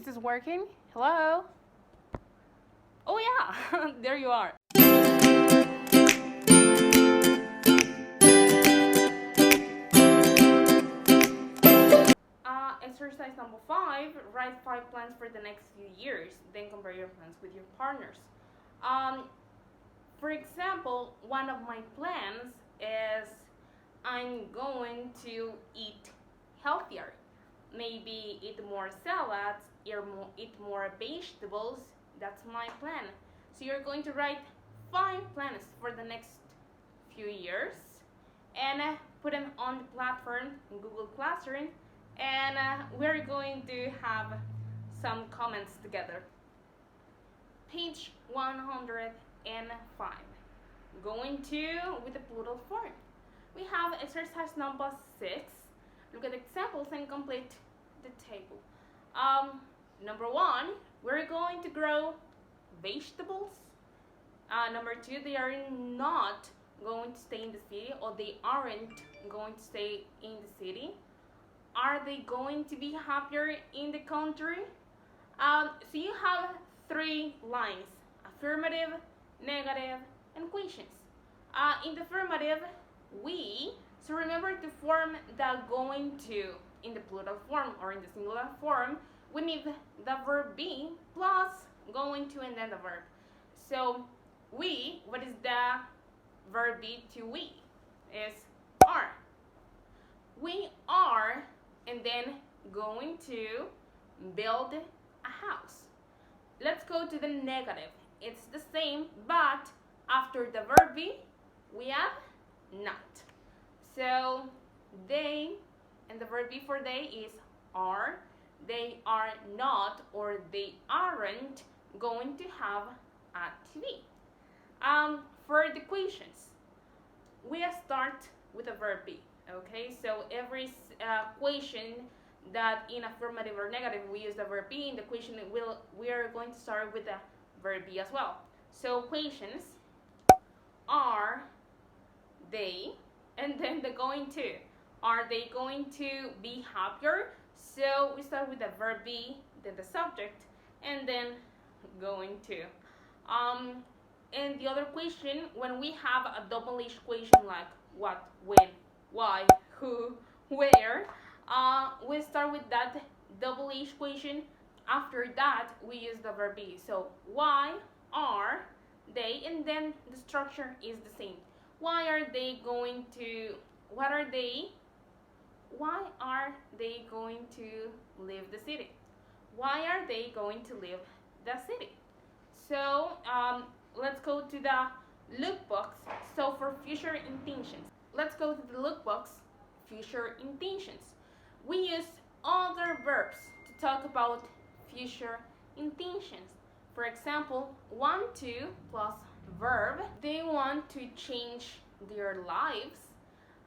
Is this working? Hello? Oh yeah, there you are. Exercise number 5, write 5 plans for the next few years, then compare your plans with your partners. Um, for example, one of my plans is I'm going to eat healthier. Maybe eat more salads, eat more vegetables. That's my plan. So you're going to write 5 plans for the next few years and put them on the platform in Google Classroom, and we're going to have some comments together. Page 105. Going to with the plural form. We have exercise number 6. Look at the examples and complete the table. Number 1, we're going to grow vegetables. Number 2, they are not going to stay in the city, or they aren't going to stay in the city. Are they going to be happier in the country? So you have 3 lines: affirmative, negative, and questions. In the affirmative, so remember to form the going to in the plural form or in the singular form, we need the verb be plus going to and then the verb. So what is the verb be to we? Is are. We are, and then going to build a house. Let's go to the negative. It's the same, but after the verb be, we have not. So they, and the verb be for they is are. They are not, or they aren't going to have a TV. For the questions, we start with a verb be. Okay, so every question that in affirmative or negative we use the verb be, in the question we are going to start with the verb be as well. So questions: are they, and then the going to. Are they going to be happier? So we start with the verb be, then the subject, and then going to. And the other question, when we have a double-ish question like what, when, why, who, where, we start with that double-ish question. After that, we use the verb be. So why are they, and then the structure is the same. Why are they going to, why are they going to leave the city? Why are they going to leave the city? So let's go to the lookbox. So for future intentions, let's go to the lookbox, future intentions. We use other verbs to talk about future intentions. For example, want to plus verb. They want to change their lives.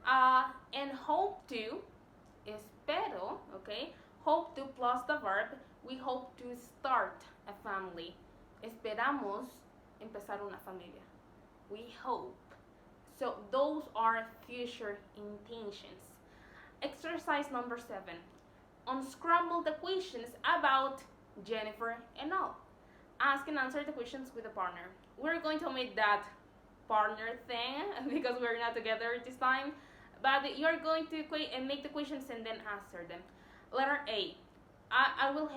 And hope to, espero, okay? Hope to plus the verb. We hope to start a family. Esperamos empezar una familia. We hope. So those are future intentions. Exercise number 7. Unscramble the questions about Jennifer and all. Ask and answer the questions with a partner. We're going to omit that partner thing because we're not together this time, but you're going to make the questions and then answer them. Letter A. I will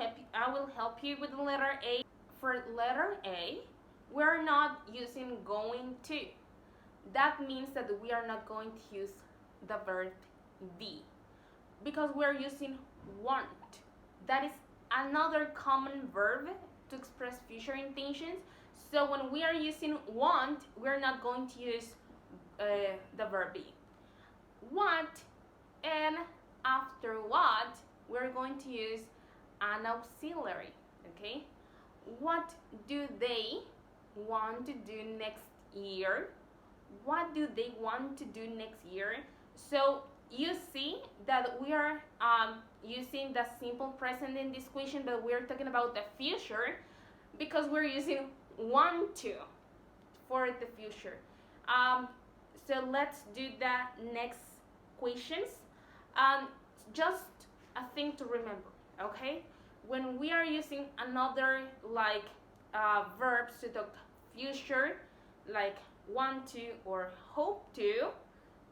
help you with the letter A. For letter A, we're not using going to. That means that we are not going to use the verb be, because we're using want. That is another common verb to express future intentions. So when we are using want, we're not going to use the verb be. What, and after what, we're going to use an auxiliary. Okay? What do they want to do next year? What do they want to do next year? So you see that we are using the simple present in this question, but we're talking about the future because we're using want to for the future. So let's do the next questions. Just a thing to remember, okay? when we are using another like verbs to talk future, like want to or hope to,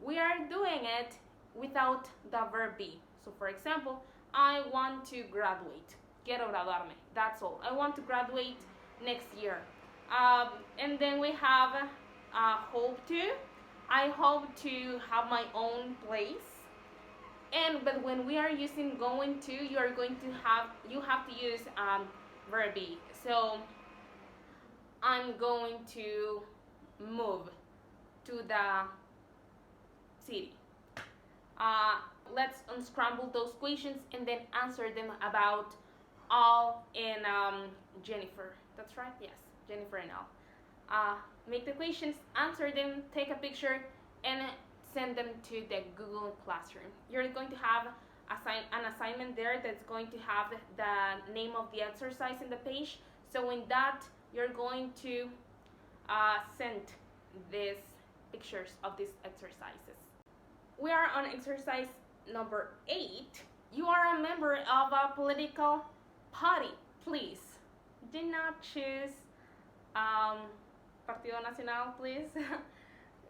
we are doing it without the verb be. So for example, I want to graduate. Quiero graduarme. That's all. I want to graduate next year. And then we have hope to. I hope to have my own place. But when we are using going to, you have to use verb be. So I'm going to move to the city. Let's unscramble those questions and then answer them about all and Jennifer. That's right, yes, Jennifer and all. Make the questions, answer them, take a picture, and send them to the Google Classroom. You're going to have an assignment there that's going to have the name of the exercise in the page. So in that, you're going to send these pictures of these exercises. We are on exercise number 8. You are a member of a political party. Please do not choose Partido Nacional, please.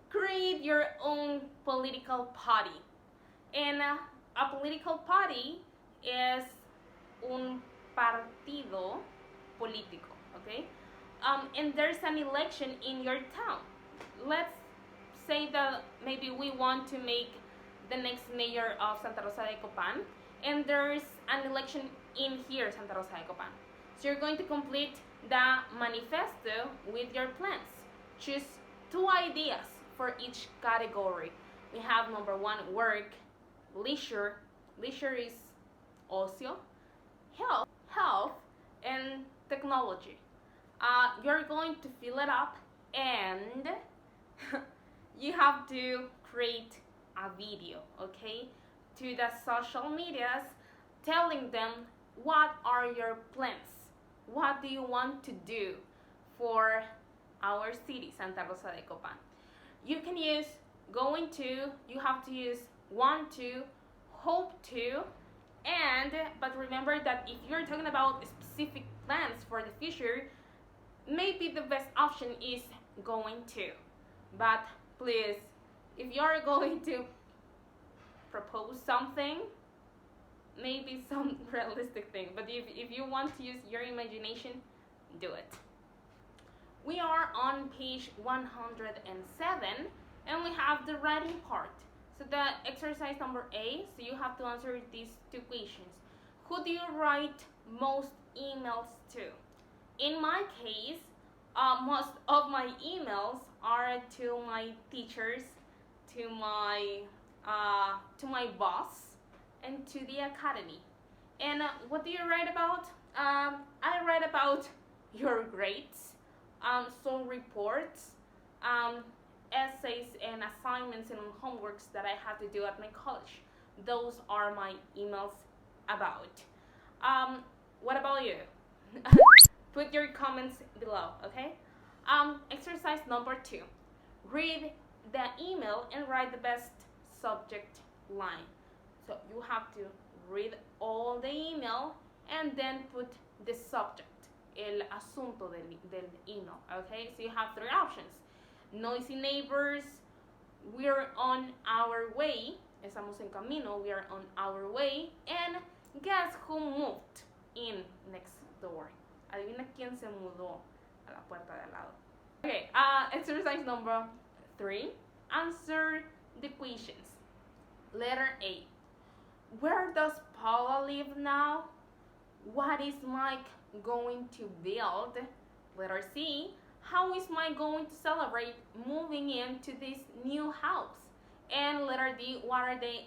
Create your own political party. And a political party is un partido político, okay? And there's an election in your town. Let's say that maybe we want to make the next mayor of Santa Rosa de Copan, and there's an election in here, Santa Rosa de Copan. So you're going to complete the manifesto with your plans. Choose 2 ideas for each category. We have number 1, work, leisure. Leisure is ocio, health, and technology. You're going to fill it up, and you have to create a video, okay, to the social medias, telling them what are your plans, what do you want to do for our city, Santa Rosa de Copan. You can use going to, you have to use want to, hope to, but remember that if you're talking about specific plans for the future, maybe the best option is going to. But please, if you're going to propose something, maybe some realistic thing, but if you want to use your imagination, do it. We are on page 107, and we have the writing part. So the exercise number A, so you have to answer these 2 questions. Who do you write most emails to? In my case, most of my emails are to my teachers, to my boss, and to the academy. And what do you write about? I write about your grades, some reports, essays and assignments and homeworks that I have to do at my college. Those are my emails about. What about you? Put your comments below, okay? Exercise number 2. Read the email and write the best subject line. So you have to read all the email and then put the subject, el asunto del email, okay? So you have 3 options. Noisy neighbors, we're on our way, estamos en camino, we are on our way, and guess who moved in next door. Adivina quién se mudó a la puerta de al lado. Okay, exercise number 3. Answer the questions. Letter A. Where does Paula live now? What is Mike going to build? Letter C. How is Mike going to celebrate moving into this new house? And letter D. What are the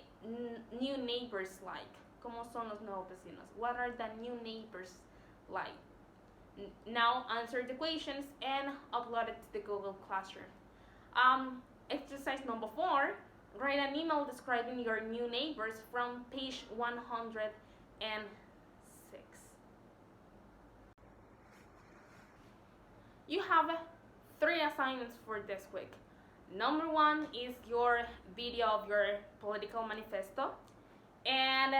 new neighbors like? ¿Cómo son los nuevos vecinos? What are the new neighbors like? Now answer the questions and upload it to the Google Classroom. Exercise number 4. Write an email describing your new neighbors from page 106. You have 3 assignments for this week. Number 1 is your video of your political manifesto, and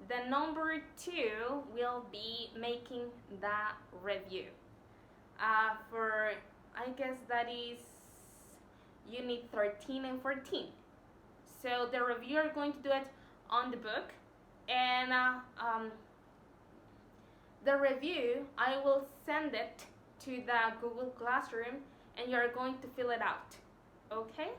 The number 2 will be making the review. For I guess that is unit 13 and 14. So the review are going to do it on the book, and the review I will send it to the Google Classroom, and you are going to fill it out. Okay?